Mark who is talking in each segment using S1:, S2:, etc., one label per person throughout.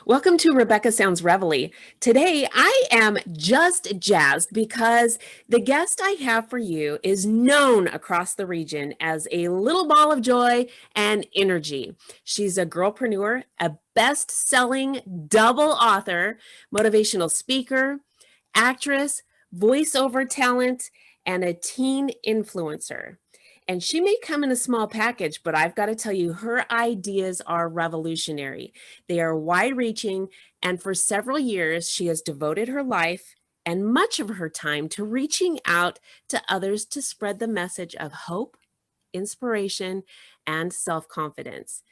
S1: Welcome to Rebecca Sounds Reveille. Today, I am just jazzed because the guest I have for you is known across the region as a little ball of joy and energy. She's a girlpreneur, a best-selling double author, motivational speaker, actress, voiceover talent, and a teen influencer. And she may come in a small package, but I've got to tell you, her ideas are revolutionary. They are wide reaching, and for several years, she has devoted her life and much of her time to reaching out to others to spread the message of hope, inspiration, and self-confidence.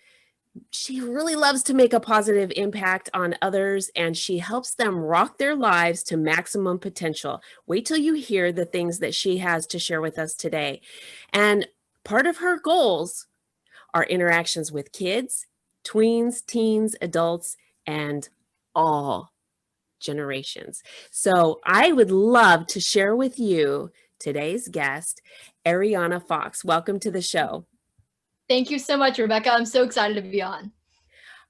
S1: She really loves to make a positive impact on others, and she helps them rock their lives to maximum potential. Wait till you hear the things that she has to share with us today. And part of her goals are interactions with kids, tweens, teens, adults, and all generations. So I would love to share with you today's guest, Arianna Fox. Welcome to the show.
S2: Thank you so much, Rebecca. I'm so excited to be on.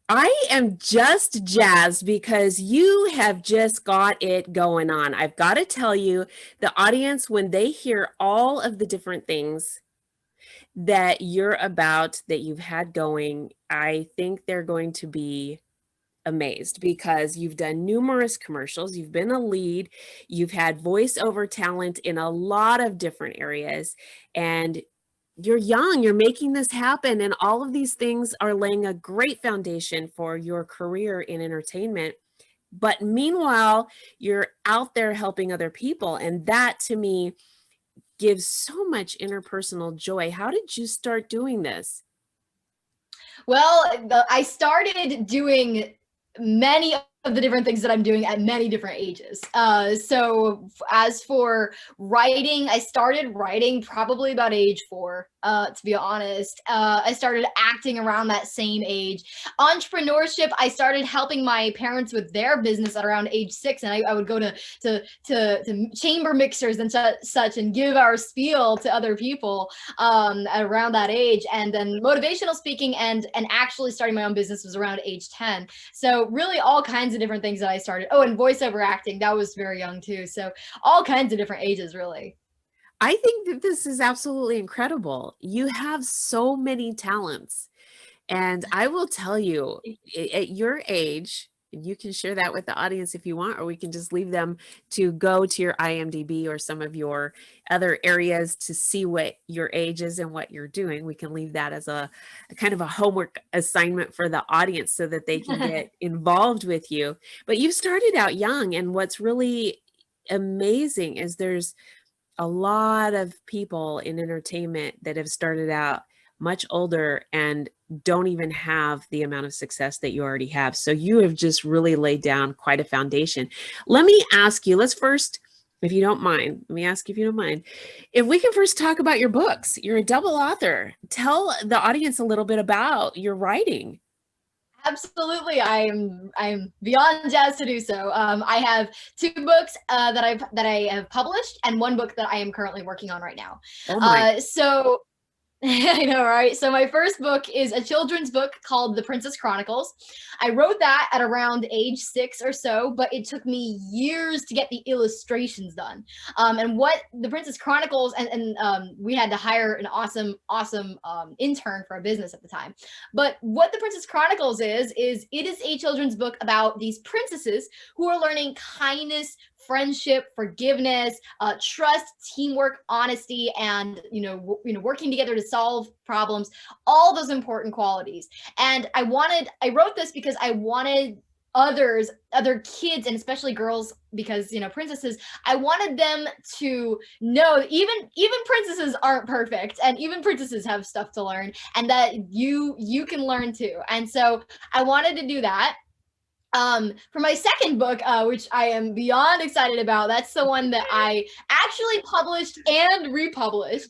S1: I am just jazzed because you have just got it going on. I've got to tell you, the audience, when they hear all of the different things that you're about, that you've had going, I think they're going to be amazed because you've done numerous commercials, you've been a lead, you've had voiceover talent in a lot of different areas, and you're young, you're making this happen, and all of these things are laying a great foundation for your career in entertainment. But meanwhile, you're out there helping other people, and that to me gives so much interpersonal joy. How did you start doing this?
S2: Well, I started doing many of the different things that I'm doing at many different ages. So as for writing, I started writing probably about age 4, to be honest. I started acting around that same age. Entrepreneurship, I started helping my parents with their business at around age 6, and I would go to chamber mixers and such and give our spiel to other people around that age. And then motivational speaking and actually starting my own business was around age 10. So really all kinds of different things that I started. Oh, and voiceover acting, that was very young too. So all kinds of different ages, really.
S1: I think that this is absolutely incredible. You have so many talents. And I will tell you, at your age, you can share that with the audience if you want, or we can just leave them to go to your IMDb or some of your other areas to see what your age is and what you're doing. We can leave that as a kind of a homework assignment for the audience so that they can get involved with you. But you started out young, and what's really amazing is there's a lot of people in entertainment that have started out much older and don't even have the amount of success that you already have. So you have just really laid down quite a foundation. Let me ask you, let's first, if you don't mind, let me ask you if you don't mind, if we can first talk about your books. You're a double author. Tell the audience a little bit about your writing.
S2: Absolutely, I'm beyond jazzed to do so. I have 2 books that I have published, and 1 book that I am currently working on right now.
S1: Oh my.
S2: So I know, right? So my first book is a children's book called The Princess Chronicles. I wrote that at around age 6 or so, but it took me years to get the illustrations done. And what The Princess Chronicles, and we had to hire an awesome intern for a business at the time. But what The Princess Chronicles is it is a children's book about these princesses who are learning kindness, friendship, forgiveness, trust, teamwork, honesty, and working together to solve problems, all those important qualities. And I wrote this because I wanted other kids, and especially girls, because princesses, I wanted them to know even princesses aren't perfect, and even princesses have stuff to learn, and that you can learn too. And so I wanted to do that. For my second book, which I am beyond excited about, that's the one that I actually published and republished.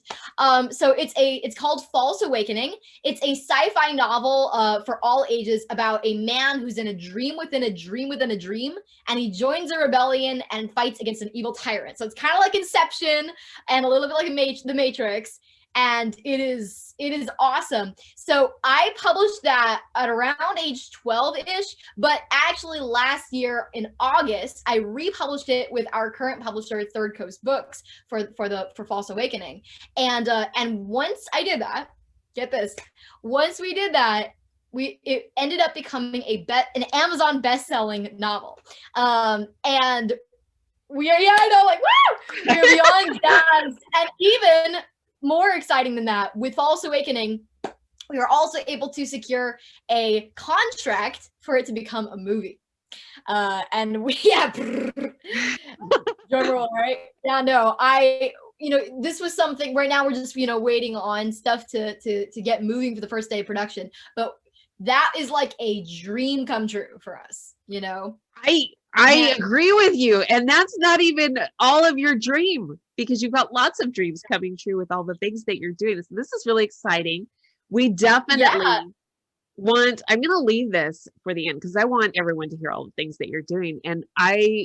S2: So it's called False Awakening. It's a sci-fi novel for all ages about a man who's in a dream within a dream within a dream, and he joins a rebellion and fights against an evil tyrant. So it's kind of like Inception and a little bit like The Matrix. and it is awesome. So I published that at around age 12-ish, but actually last year in August, I republished it with our current publisher, Third Coast Books, for False Awakening. And once I did that, get this, once we did that, it ended up becoming an Amazon best-selling novel. And we are, yeah, I know, like, woo! We're beyond jazzed. And even more exciting than that, with False Awakening, we were also able to secure a contract for it to become a movie. And we, yeah, drum roll, right? Yeah, no, this was something. Right now we're just, waiting on stuff to get moving for the first day of production. But that is like a dream come true for us,
S3: I agree with you. And that's not even all of your dream, because you've got lots of dreams coming true with all the things that you're doing. So this is really exciting. We definitely I'm going to leave this for the end, because I want everyone to hear all the things that you're doing. And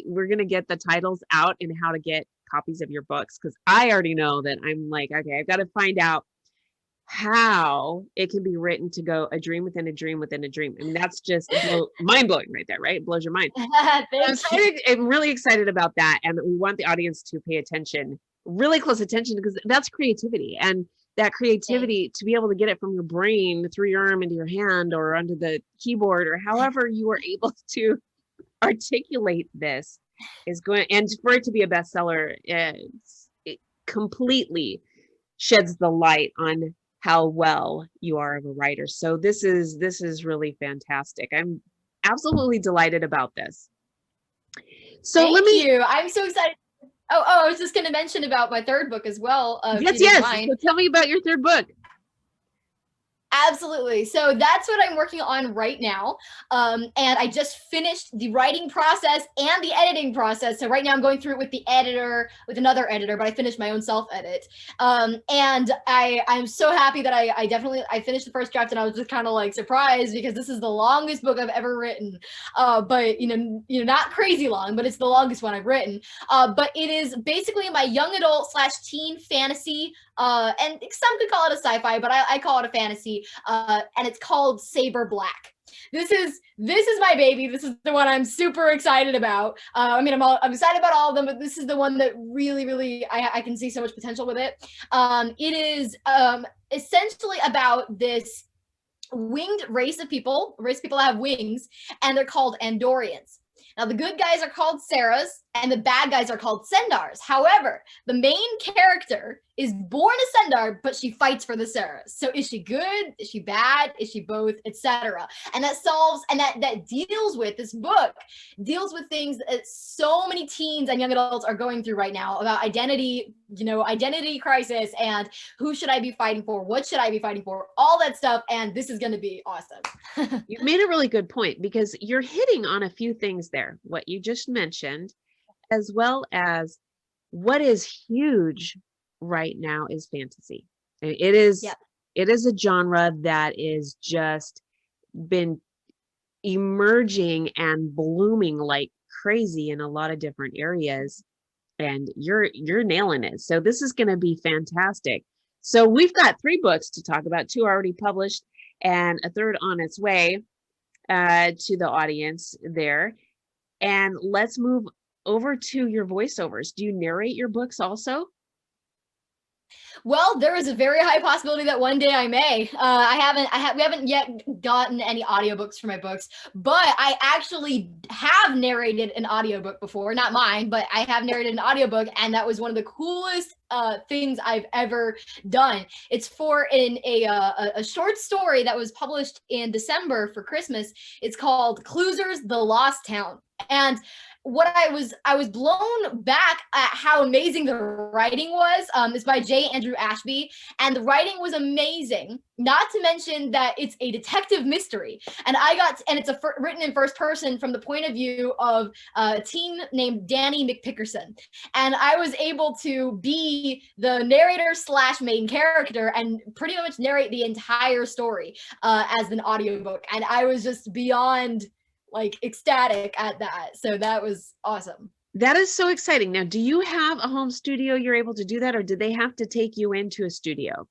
S3: we're going to get the titles out and how to get copies of your books, because I already know that I'm like, okay, I've got to find out how it can be written to go a dream within a dream within a dream. I mean, that's just mind-blowing right there, right? It blows your mind. I'm really excited about that. And we want the audience to pay attention, really close attention, because that's creativity. And that creativity, to be able to get it from your brain through your arm into your hand or onto the keyboard, or however you are able to articulate this, is going, and for it to be a bestseller, it completely sheds the light on how well you are of a writer. So this is really fantastic. I'm absolutely delighted about this. So
S2: Thank you. I'm so excited. Oh, I was just going to mention about my third book as well.
S3: Yes. So tell me about your third book.
S2: Absolutely. So that's what I'm working on right now. And I just finished the writing process and the editing process. So right now I'm going through it with with another editor, but I finished my own self-edit. And I'm so happy that I finished the first draft, and I was just kind of like surprised, because this is the longest book I've ever written. But not crazy long, but it's the longest one I've written. But it is basically my young adult / teen fantasy. And some could call it a sci-fi, but I call it a fantasy. And it's called Saber Black. This is my baby. This is the one I'm super excited about. I'm excited about all of them, but this is the one that really I can see so much potential with it. It is essentially about this winged race of people that have wings, and they're called Andorians. Now, the good guys are called Sarahs, and the bad guys are called Sendars. However, the main character is born a Sendar, but she fights for the Sarahs. So is she good? Is she bad? Is she both? Etc. And that this book deals with things that so many teens and young adults are going through right now, about identity, identity crisis, and who should I be fighting for? What should I be fighting for? All that stuff. And this is going to be awesome.
S3: You made a really good point, because you're hitting on a few things there, what you just mentioned, as well as what is huge right now is fantasy. It is a genre that is just been emerging and blooming like crazy in a lot of different areas, and you're nailing it. So this is going to be fantastic. So we've got 3 books to talk about. 2 already published and a third on its way to the audience there. And let's move over to your voiceovers. Do you narrate your books also?
S2: Well, there is a very high possibility that one day I may. We haven't yet gotten any audiobooks for my books, but I actually have narrated an audiobook before. Not mine, but I have narrated an audiobook, and that was one of the coolest things I've ever done. It's for a short story that was published in December for Christmas. It's called Cloosers, the Lost Town. And what I was blown back at how amazing the writing was. It's by J. Andrew Ashby, and the writing was amazing. Not to mention that it's a detective mystery, and it's written in first person from the point of view of a teen named Danny McPickerson, and I was able to be the narrator / main character and pretty much narrate the entire story as an audiobook, and I was just beyond ecstatic at that. So that was awesome.
S3: That is so exciting. Now, do you have a home studio you're able to do that, or did they have to take you into a studio?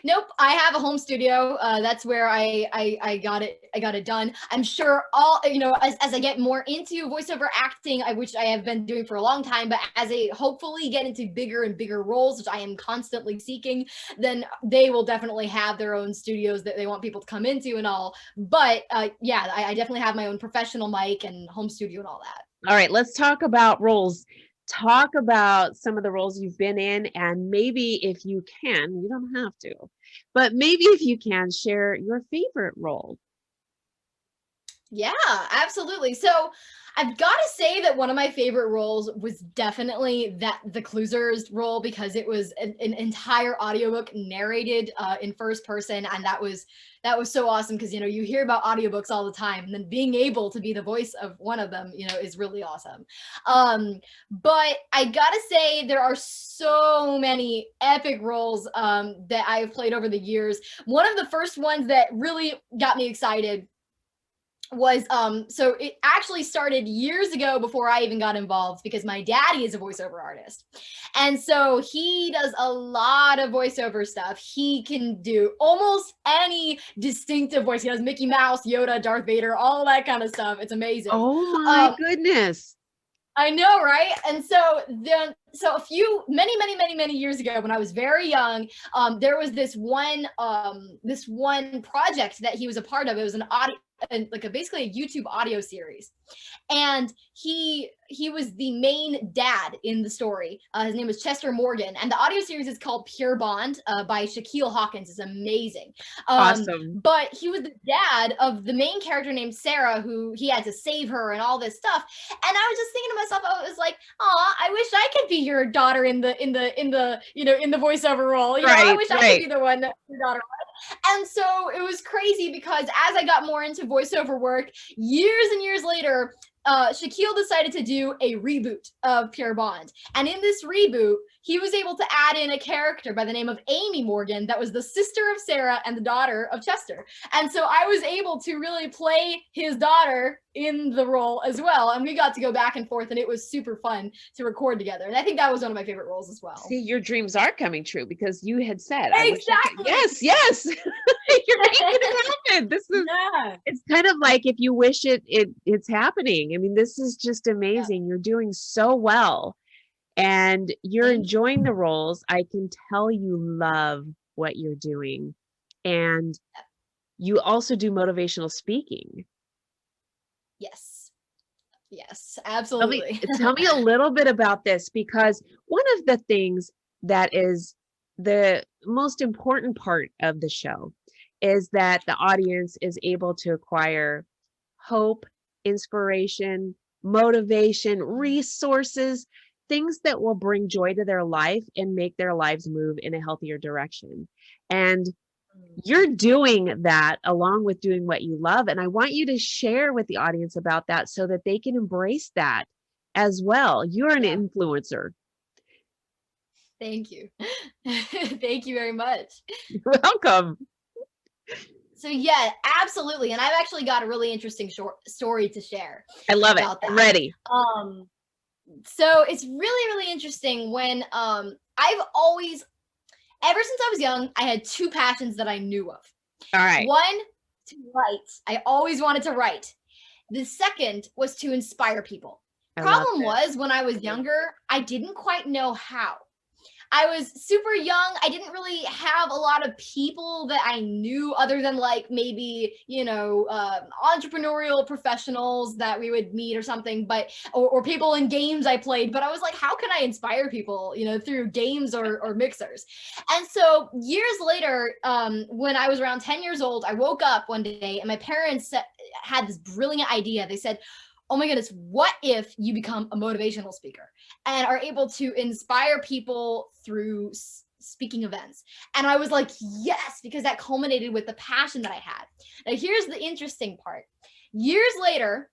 S2: Nope, I have a home studio. That's where I got it done. I'm sure as I get more into voiceover acting, which I have been doing for a long time, but as I hopefully get into bigger and bigger roles, which I am constantly seeking, then they will definitely have their own studios that they want people to come into and all. But yeah, I definitely have my own professional mic and home studio and all that.
S3: All right, let's talk about roles. Talk about some of the roles you've been in, and maybe if you can, you don't have to, but maybe if you can, share your favorite role.
S2: Yeah, absolutely. So I've got to say that one of my favorite roles was definitely the Closers role, because it was an entire audiobook narrated in first person, and that was so awesome, because you hear about audiobooks all the time, and then being able to be the voice of one of them is really awesome. But I gotta say, there are so many epic roles that I've played over the years. One of the first ones that really got me excited was so it actually started years ago before I even got involved, because my daddy is a voiceover artist, and so he does a lot of voiceover stuff. He can do almost any distinctive voice. He does Mickey Mouse, Yoda, Darth Vader, all that kind of stuff. It's amazing.
S3: Oh my goodness.
S2: I know, right? And so a few many years ago, when I was very young, there was this one project that he was a part of. It was an audio, basically a YouTube audio series, and he was the main dad in the story. His name was Chester Morgan, and the audio series is called Pure Bond by Shaquille Hawkins. It's amazing.
S3: Awesome.
S2: But he was the dad of the main character named Sarah, who he had to save her and all this stuff. And I was just thinking to myself, I was like, "Aw, I wish I could be your daughter in the voiceover role. I wish I could be the one that your daughter was." And so it was crazy, because as I got more into voiceover work, years and years later, Shaquille decided to do a reboot of Pure Bond. And in this reboot, he was able to add in a character by the name of Amy Morgan that was the sister of Sarah and the daughter of Chester. And so I was able to really play his daughter in the role as well. And we got to go back and forth, and it was super fun to record together. And I think that was one of my favorite roles as well.
S3: See, your dreams are coming true, because you had said,
S2: exactly.
S3: Yes. You're making it happen. This is, it's kind of like if you wish it's happening. I mean, this is just amazing. Yeah. You're doing so well, and you're enjoying the roles. I can tell you love what you're doing. And you also do motivational speaking.
S2: Yes, absolutely.
S3: Tell me a little bit about this, because one of the things that is the most important part of the show is that the audience is able to acquire hope, inspiration, motivation, resources, things that will bring joy to their life and make their lives move in a healthier direction. And you're doing that along with doing what you love. And I want you to share with the audience about that so that they can embrace that as well. You're an influencer.
S2: Thank you. Thank you very much.
S3: You're welcome.
S2: So yeah, absolutely. And I've actually got a really interesting short story to share.
S3: I love it. I'm ready.
S2: So it's really, really interesting when I've always, ever since I was young, I had two passions that I knew of.
S3: All right.
S2: One, to write. I always wanted to write. The second was to inspire people. Problem was, when I was younger, I didn't quite know how. I was super young. I didn't really have a lot of people that I knew other than like maybe, entrepreneurial professionals that we would meet or something, but, or people in games I played. But I was like, how can I inspire people, through games or mixers? And so years later, when I was around 10 years old, I woke up one day and my parents had this brilliant idea. They said, oh my goodness, what if you become a motivational speaker and are able to inspire people through speaking events? And I was like, yes, because that culminated with the passion that I had. Now, here's the interesting part. Years later,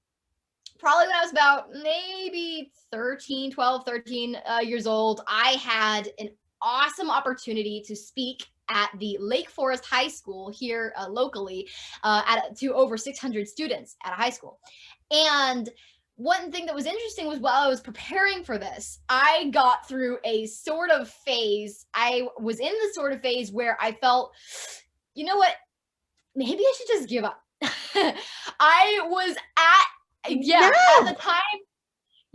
S2: probably when I was about maybe 12, 13 years old, I had an awesome opportunity to speak at the Lake Forest High School here locally to over 600 students at a high school. And one thing that was interesting was while I was preparing for this, I got through a sort of phase. I was in the sort of phase where I felt, you know what, maybe I should just give up. I was at the time.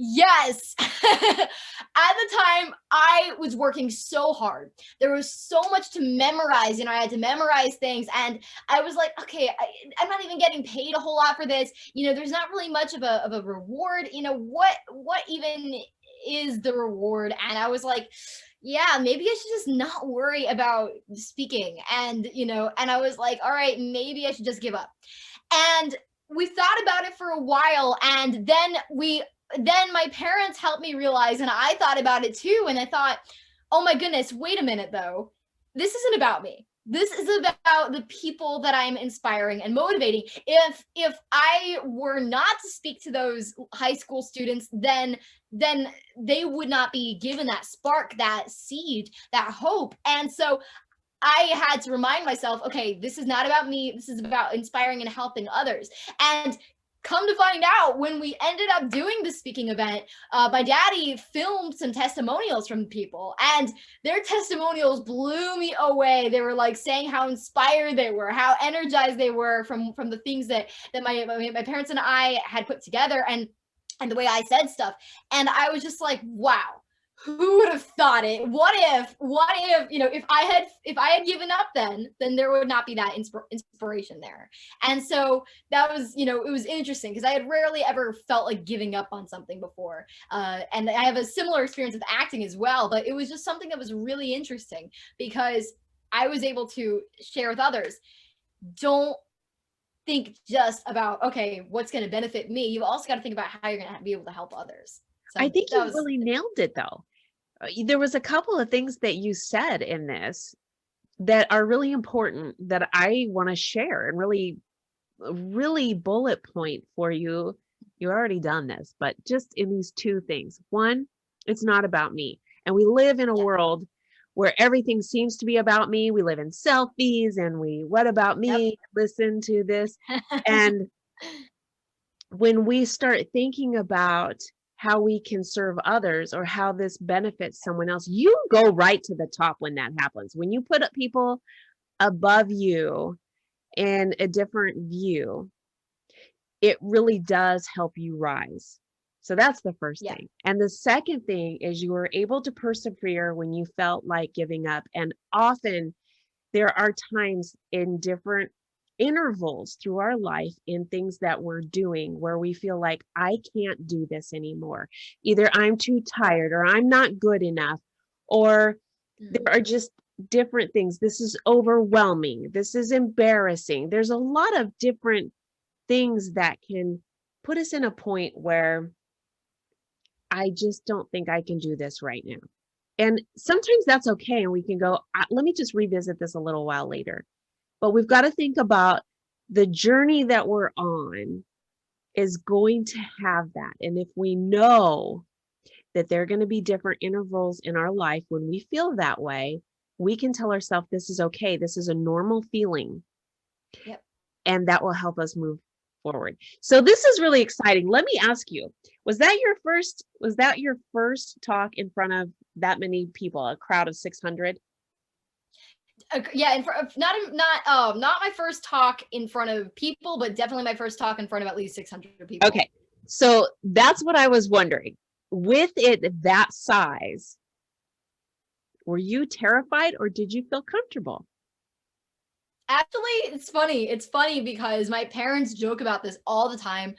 S2: Yes. At the time, I was working so hard. There was so much to memorize. I had to memorize things. And I was like, okay, I'm not even getting paid a whole lot for this. There's not really much of a reward. What even is the reward? And I was like, yeah, maybe I should just not worry about speaking. And I was like, all right, maybe I should just give up. And we thought about it for a while. And then my parents helped me realize, and I thought about it too. And I thought, oh my goodness, wait a minute though. This isn't about me. This is about the people that I'm inspiring and motivating. If I were not to speak to those high school students, then they would not be given that spark, that seed, that hope. And so I had to remind myself, okay, this is not about me. This is about inspiring and helping others. And come to find out, when we ended up doing the speaking event, my daddy filmed some testimonials from people, and their testimonials blew me away. They were like saying how inspired they were, how energized they were from the things that my parents and I had put together, and the way I said stuff. And I was just like, wow. Who would have thought it? What if, if I had given up then there would not be that inspiration there. And so that was, it was interesting because I had rarely ever felt like giving up on something before. And I have a similar experience with acting as well, but it was just something that was really interesting because I was able to share with others. Don't think just about, okay, what's going to benefit me. You've also got to think about how you're going to be able to help others. So
S3: I think you really nailed it though. There was a couple of things that you said in this that are really important that I want to share and really bullet point for you. You already done this, but just in these two things. One, it's not about me. And we live in a world where everything seems to be about me. We live in selfies and what about me? Yep. Listen to this. And when we start thinking about how we can serve others or how this benefits someone else, you go right to the top when that happens. When you put up people above you in a different view, it really does help you rise. So that's the first thing. And the second thing is you were able to persevere when you felt like giving up. And often there are times in different intervals through our life in things that we're doing where we feel like I can't do this anymore. Either I'm too tired or I'm not good enough, or there are just different things. This is overwhelming. This is embarrassing. There's a lot of different things that can put us in a point where I just don't think I can do this right now. And sometimes that's okay. And we can go, let me just revisit this a little while later. But we've got to think about the journey that we're on is going to have that. And if we know that there are going to be different intervals in our life when we feel that way, we can tell ourselves this is okay. This is a normal feeling.
S2: Yep.
S3: And that will help us move forward. So this is really exciting. Let me ask you, was that your first talk in front of that many people, a crowd of 600?
S2: Yeah, in front of, not my first talk in front of people, but definitely my first talk in front of at least 600 people.
S3: Okay, so that's what I was wondering. With it that size, were you terrified or did you feel comfortable?
S2: Actually, it's funny. It's funny because my parents joke about this all the time,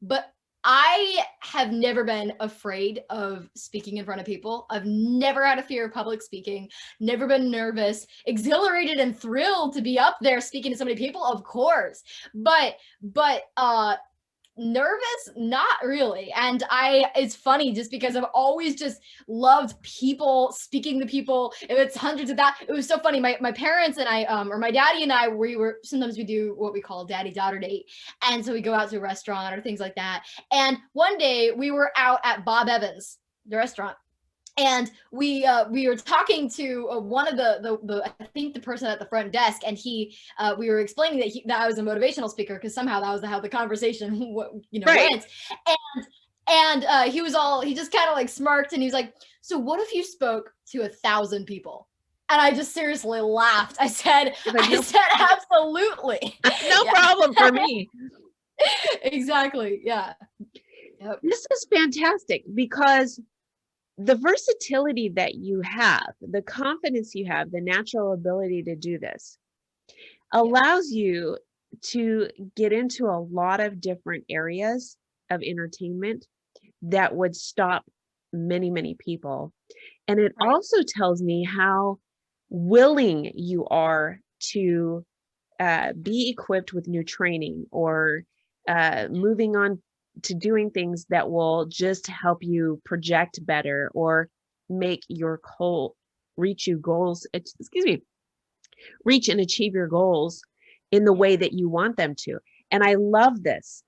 S2: but I have never been afraid of speaking in front of people. I've never had a fear of public speaking, never been nervous, exhilarated and thrilled to be up there speaking to so many people, of course. But nervous, not really. And it's funny just because I've always just loved people, speaking to people. If it's hundreds of that, it was so funny. My parents and I, or my daddy and I, sometimes we do what we call daddy-daughter date. And so we go out to a restaurant or things like that. And one day we were out at Bob Evans, the restaurant. And we were talking to one of the I think the person at the front desk, and we were explaining that I was a motivational speaker because somehow that was how the conversation went. And he just kind of like smirked and he was like, so what if you spoke to 1,000 people? And I just seriously laughed. I said, absolutely.
S3: No problem for me.
S2: Exactly. Yeah. Yep.
S3: This is fantastic because the versatility that you have, the confidence you have, the natural ability to do this allows you to get into a lot of different areas of entertainment that would stop many, many people. And it
S2: Right.
S3: also tells me how willing you are to be equipped with new training or moving on to doing things that will just help you project better or make your reach and achieve your goals in the way that you want them to. And I love this.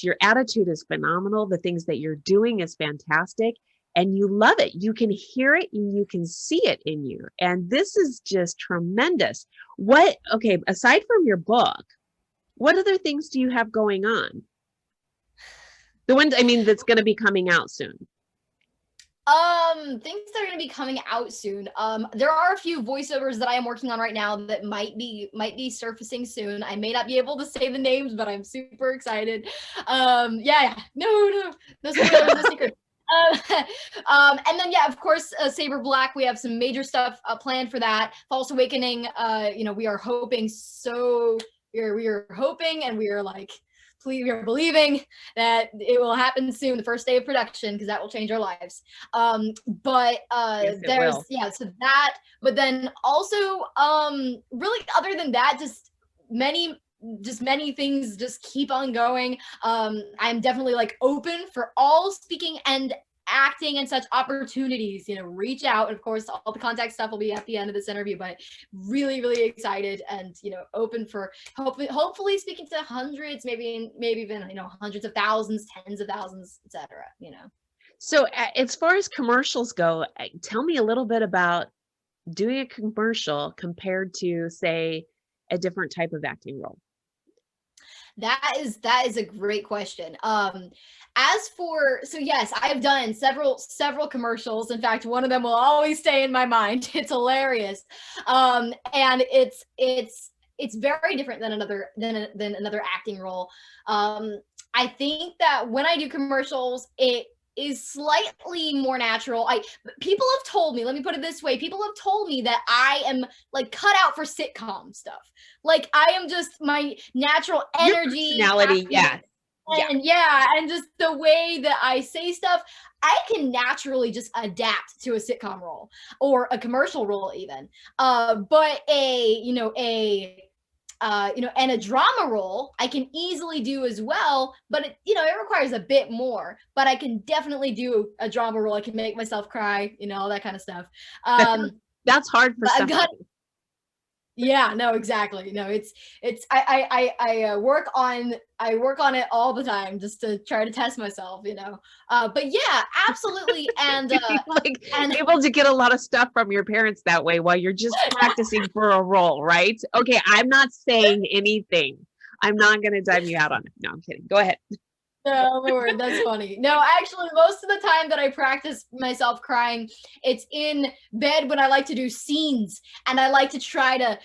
S3: Your attitude is phenomenal. The things that you're doing is fantastic. And you love it. You can hear it and you can see it in you. And this is just tremendous. Okay, aside from your book, what other things do you have going on? The ones, that's going to be coming out soon.
S2: Things that are going to be coming out soon. There are a few voiceovers that I am working on right now that might be surfacing soon. I may not be able to say the names, but I'm super excited. Yeah. No spoilers, no secret. And then of course, Saber Black. We have some major stuff planned for that. False Awakening. We are hoping so. We are hoping, and we are like. We are believing that it will happen soon, the first day of production, because that will change our lives.
S3: Yes,
S2: there's so that, but then also really other than that, just many things just keep on going. I'm definitely like open for all speaking and acting and such opportunities. Reach out. Of course, all the contact stuff will be at the end of this interview, but really, really excited and open for hopefully speaking to hundreds, maybe even hundreds of thousands, tens of thousands, etc.
S3: So as far as commercials go, tell me a little bit about doing a commercial compared to, say, a different type of acting role.
S2: That is a great question. Yes, I've done several commercials. In fact, one of them will always stay in my mind. It's hilarious. And it's very different than another acting role. I think that when I do commercials, it is slightly more natural. People have told me, let me put it this way, people have told me that I am like cut out for sitcom stuff. Like I am just my natural energy,
S3: personality,
S2: and just the way that I say stuff, I can naturally just adapt to a sitcom role or a commercial role even. But and a drama role I can easily do as well, but it requires a bit more, but I can definitely do a drama role. I can make myself cry, all that kind of stuff.
S3: That's hard for some people.
S2: Yeah, no, exactly. No, it's I work on it all the time just to try to test myself, but yeah, absolutely. And
S3: able to get a lot of stuff from your parents that way while you're just practicing for a role, right? Okay, I'm not saying anything. I'm not going to dime you out on it. No, I'm kidding. Go ahead.
S2: No, Lord, that's funny. No, actually, most of the time that I practice myself crying, it's in bed when I like to do scenes and I like to try to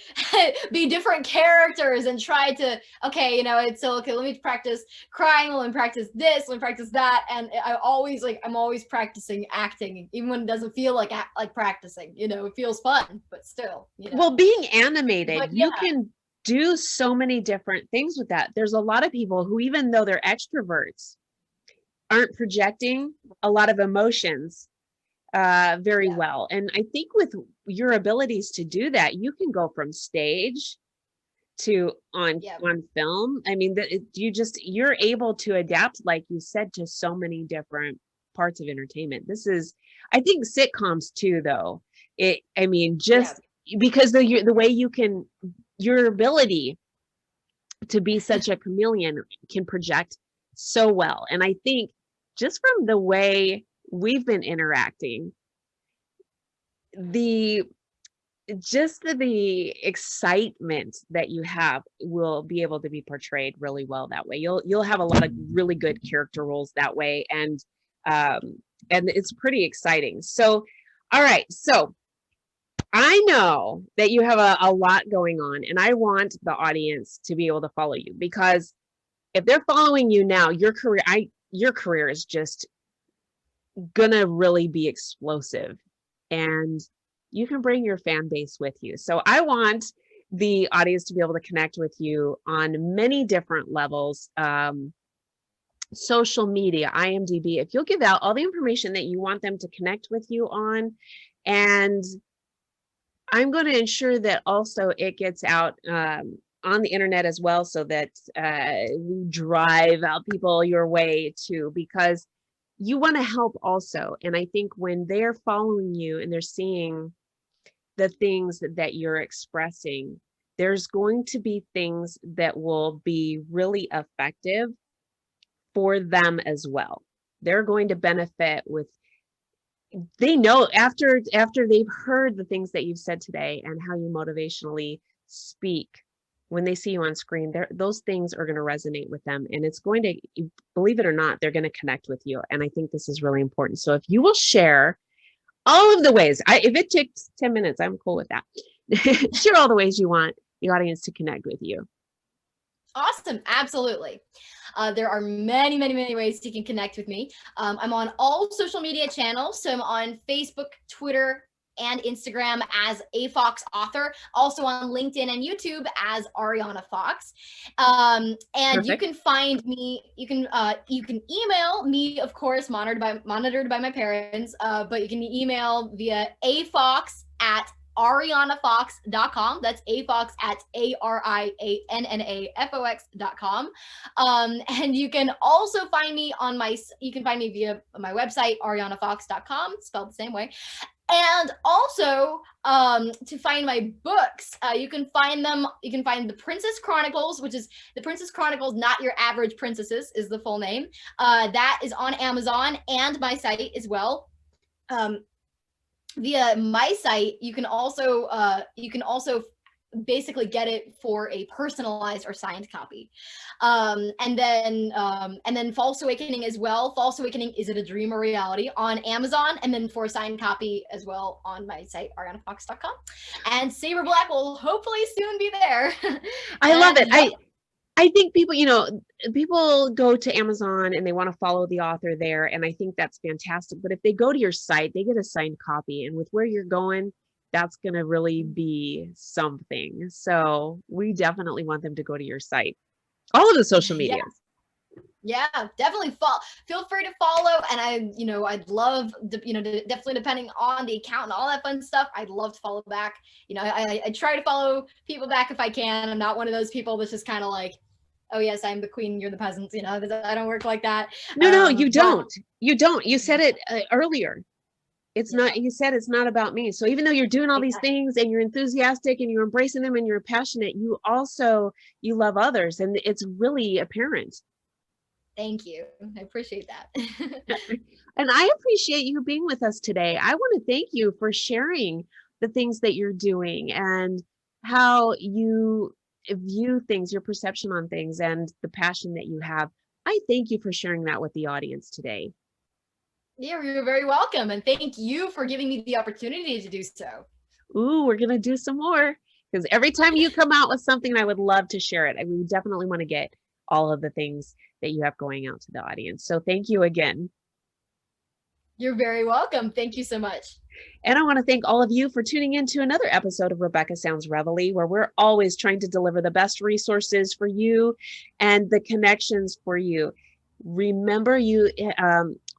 S2: be different characters and try to, okay, let me practice crying, let me practice this, let me practice that. And I'm always practicing acting, even when it doesn't feel like practicing, it feels fun, but still.
S3: Well, being animated, you can do so many different things with that. There's a lot of people who, even though they're extroverts, aren't projecting a lot of emotions very well. And I think with your abilities to do that, you can go from stage to on film. You're able to adapt, like you said, to so many different parts of entertainment. I think sitcoms too, though. Because the way your ability to be such a chameleon can project so well. And I think just from the way we've been interacting, the just the excitement that you have will be able to be portrayed really well that way. You'll have a lot of really good character roles that way, and it's pretty exciting. So, all right, so I know that you have a lot going on, and I want the audience to be able to follow you, because if they're following you now, your career is just gonna really be explosive, and you can bring your fan base with you. So I want the audience to be able to connect with you on many different levels. Social media, IMDb, if you'll give out all the information that you want them to connect with you on, and I'm going to ensure that also it gets out on the internet as well, so that we drive out people your way too, because you want to help also. And I think when they're following you and they're seeing the things that you're expressing, there's going to be things that will be really effective for them as well. They're going to benefit with, they know after they've heard the things that you've said today and how you motivationally speak, when they see you on screen, those things are going to resonate with them, and it's going to, believe it or not, they're going to connect with you. And I think this is really important. So if you will share all of the ways, if it takes 10 minutes, I'm cool with that. Share all the ways you want the audience to connect with you.
S2: Awesome. Absolutely. There are many, many, many ways you can connect with me. I'm on all social media channels. So I'm on Facebook, Twitter, and Instagram as A Fox Author, also on LinkedIn and YouTube as Ariana Fox. And
S3: Perfect.
S2: You can find me, you can email me, of course, monitored by my parents, but you can email via afox@ariannafox.com. That's afox at ariannafox.com. And you can also find me on via my website, ariannafox.com, spelled the same way. And also, to find my books, you can find the Princess Chronicles, which is the Princess Chronicles, Not Your Average Princesses is the full name. That is on Amazon and my site as well. Via my site, you can also basically get it for a personalized or signed copy. And then False Awakening as well. False Awakening, Is It a Dream or Reality, on Amazon, and then for a signed copy as well on my site, ariannafox.com. And Saber Black will hopefully soon be there.
S3: I love it. I think people go to Amazon and they want to follow the author there, and I think that's fantastic. But if they go to your site, they get a signed copy, and with where you're going, that's going to really be something. So we definitely want them to go to your site. All of the social medias.
S2: Yeah, definitely feel free to follow. And I'd love, definitely depending on the account and all that fun stuff, I'd love to follow back. I try to follow people back if I can. I'm not one of those people that's just kind of like, oh yes, I'm the queen, you're the peasants. I don't work like that.
S3: No, you don't. You don't. You said it earlier. It's not, you said it's not about me. So even though you're doing all these things and you're enthusiastic and you're embracing them and you're passionate, you love others, and it's really apparent.
S2: Thank you. I appreciate that.
S3: And I appreciate you being with us today. I want to thank you for sharing the things that you're doing and how you view things, your perception on things, and the passion that you have. I thank you for sharing that with the audience today.
S2: Yeah, you're very welcome. And thank you for giving me the opportunity to do so.
S3: Ooh, we're going to do some more, because every time you come out with something, I would love to share it. We definitely want to get all of the things that you have going out to the audience. So thank you again.
S2: You're very welcome. Thank you so much.
S3: And I want to thank all of you for tuning in to another episode of Rebecca Sounds Reveille, where we're always trying to deliver the best resources for you and the connections for you. Remember, you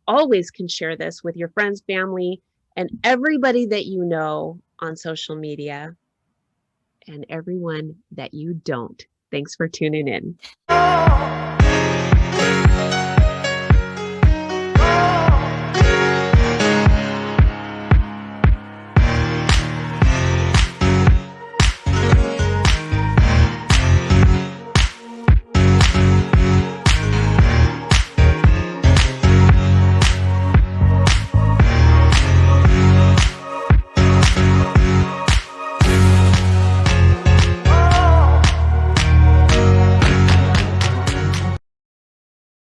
S3: always can share this with your friends, family, and everybody that you know on social media, and everyone that you don't. Thanks for tuning in.